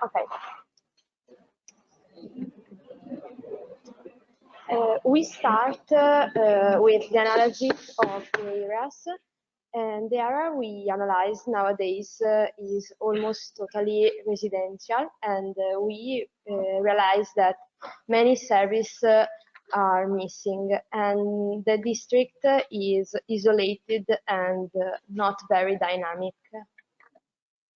Okay. We start with the analysis of the areas, and the area we analyze nowadays is almost totally residential, and we realize that many services are missing, and the district is isolated and not very dynamic.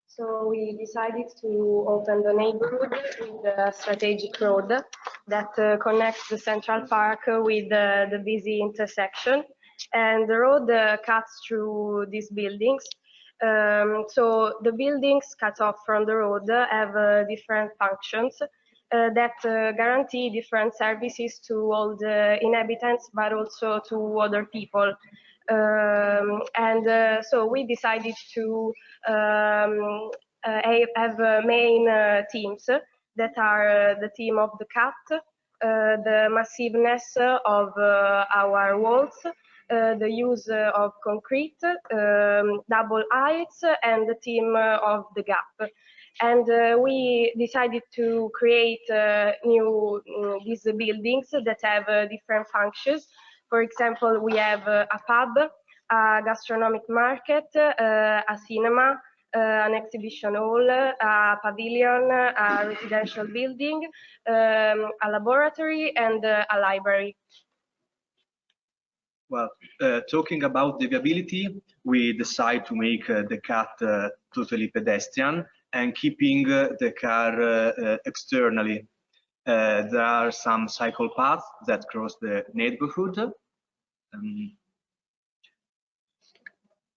So we decided to open the neighborhood with a strategic road that connects the Central Park with the busy intersection. And the road cuts through these buildings. So the buildings cut off from the road have different functions that guarantee different services to all the inhabitants, but also to other people. So we decided to have main teams that are the theme of the cut, the massiveness of our walls, the use of concrete, double heights, and the theme of the gap. And we decided to create these buildings that have different functions. For example, we have a pub, a gastronomic market, a cinema, an exhibition hall, a pavilion, a residential building, a laboratory, and a library. Well, talking about the viability, we decide to make the cut totally pedestrian and keeping the car externally. There are some cycle paths that cross the neighborhood.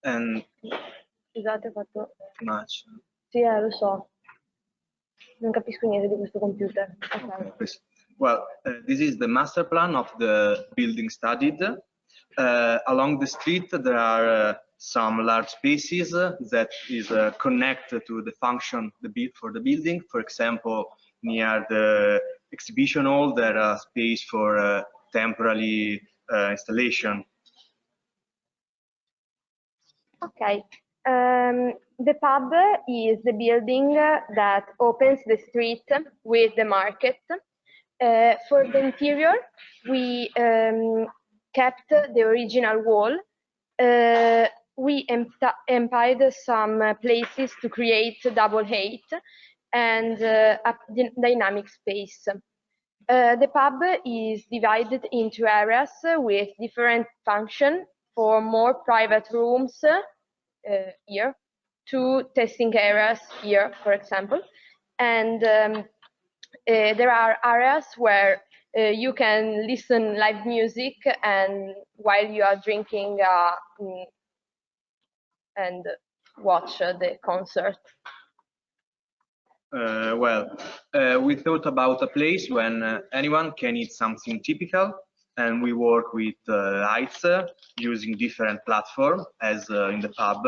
And Scusate, ho fatto... much. Sì, lo so. Non capisco niente di questo computer. Okay. Well, this is the master plan of the building studied. Along the street, there are some large spaces that is connected to the function for the building. For example, near the exhibition hall, there are space for temporary installation. Okay. The pub is the building that opens the street with the market. For the interior, we kept the original wall. We emptied some places to create double height and a dynamic space. The pub is divided into areas with different functions for more private rooms here, 2 testing areas here, for example. And there are areas where you can listen live music and while you are drinking and watch the concert. We thought about a place when anyone can eat something typical, and we work with lights using different platforms as in the pub.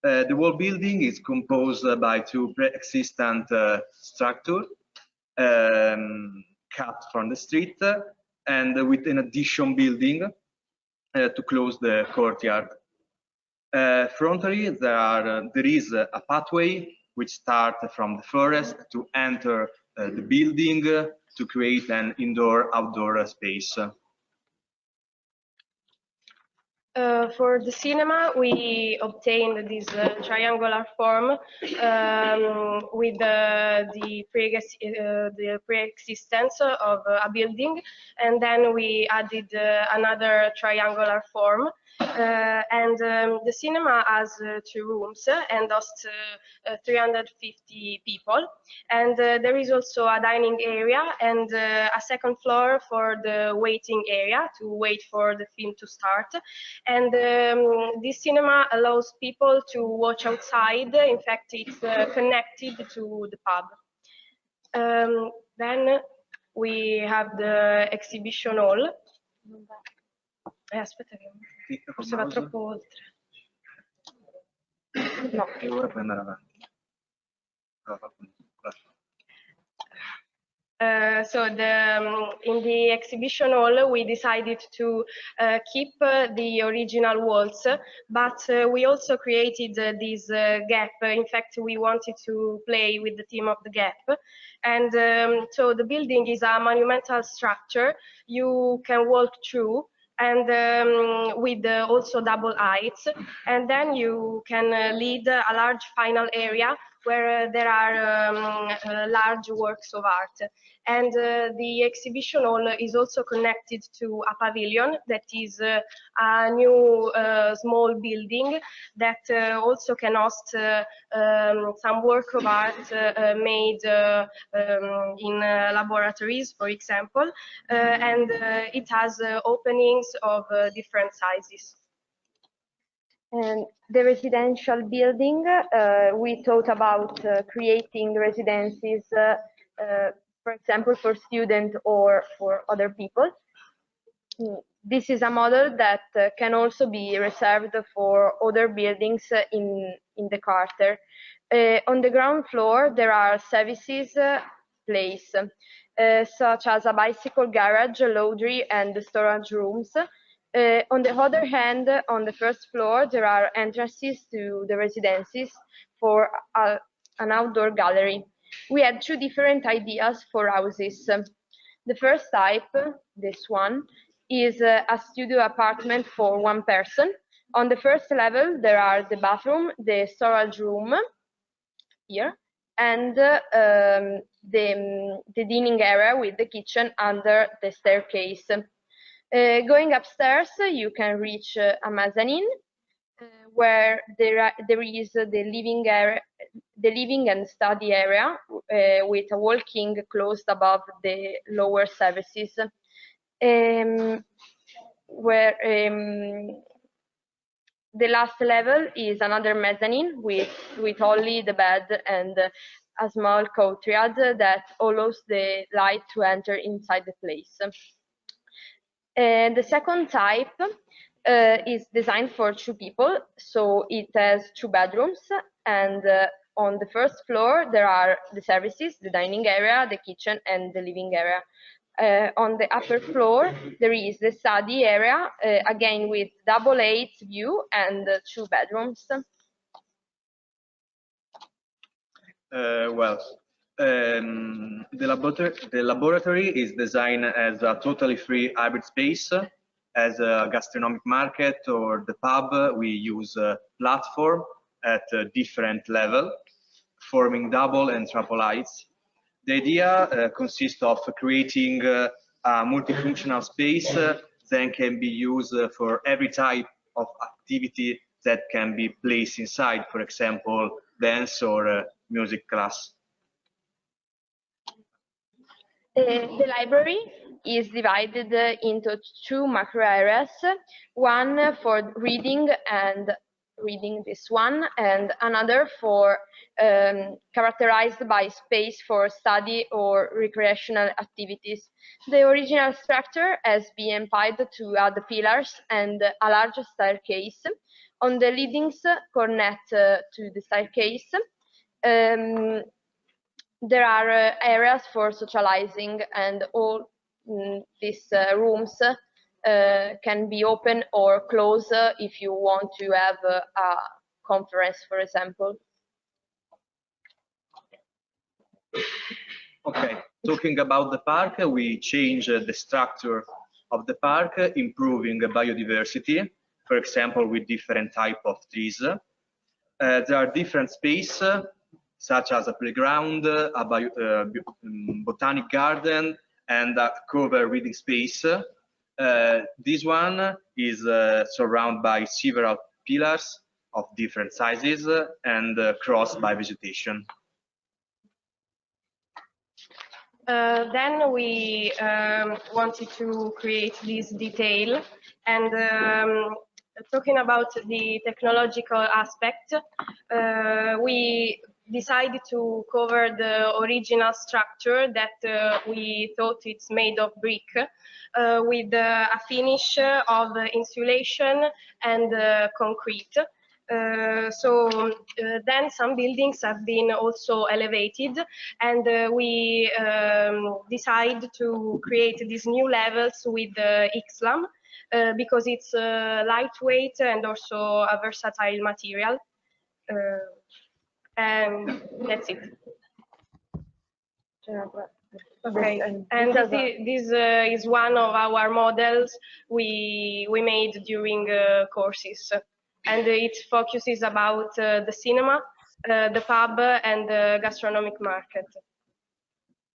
The whole building is composed by 2 pre-existent structures cut from the street, and with an addition building to close the courtyard. Frontally, there is a pathway which starts from the forest to enter the building to create an indoor-outdoor space. For the cinema, we obtained this triangular form with the pre-existence of a building, and then we added another triangular form. The cinema has 2 rooms and hosts 350 people. And there is also a dining area and a 2nd floor for the waiting area to wait for the film to start. And this cinema allows people to watch outside. In fact, it's connected to the pub. Then we have the exhibition hall. Aspetta che forse va troppo oltre. No. E ora puoi andare avanti. In the exhibition hall, we decided to keep the original walls, but we also created this gap. In fact, we wanted to play with the theme of the gap. And so the building is a monumental structure you can walk through, and with also double heights, and then you can lead a large final area where there are large works of art. And the exhibition hall is also connected to a pavilion that is a new small building that also can host some work of art made in laboratories, for example, and it has openings of different sizes. And the residential building, we thought about creating residencies, for example, for students or for other people. This is a model that can also be reserved for other buildings in the quarter. On the ground floor, there are services place, such as a bicycle garage, laundry, and storage rooms. On the other hand, on the first floor, there are entrances to the residences for an outdoor gallery. We had two different ideas for houses. The first type, this one, is a studio apartment for one person. On the first level, there are the bathroom, the storage room, here, and the dining area with the kitchen under the staircase. Going upstairs, you can reach a mezzanine, where there is the living and study area with a walking closed above the lower services, where the last level is another mezzanine with only the bed and a small courtyard that allows the light to enter inside the place. The second type is designed for two people, so it has two bedrooms, and on the first floor there are the services, the dining area, the kitchen, and the living area. On the upper floor there is the study area, again with double height view and two bedrooms. The laboratory is designed as a totally free hybrid space. As a gastronomic market or the pub, we use a platform at a different level, forming double and triple heights. The idea consists of creating a multifunctional space that can be used for every type of activity that can be placed inside, for example, dance or music class. The library is divided into two macro areas, one for reading this one, and another for characterized by space for study or recreational activities. The original structure has been applied to add pillars and a large staircase. On the leadings connect to the staircase, there are areas for socializing, and all these rooms can be open or closed if you want to have a conference, for example. Okay, talking about the park, we change the structure of the park, improving biodiversity, for example, with different type of trees. There are different spaces, such as a playground, a botanic garden, and a covered reading space. This one is surrounded by several pillars of different sizes and crossed by vegetation. Then we wanted to create this detail, and talking about the technological aspect, we decided to cover the original structure that we thought it's made of brick with a finish of insulation and concrete. Then some buildings have been also elevated, and we decide to create these new levels with XLAM because it's lightweight and also a versatile material. And that's it. Okay, and this is one of our models we made during courses, and it focuses about the cinema, the pub, and the gastronomic market.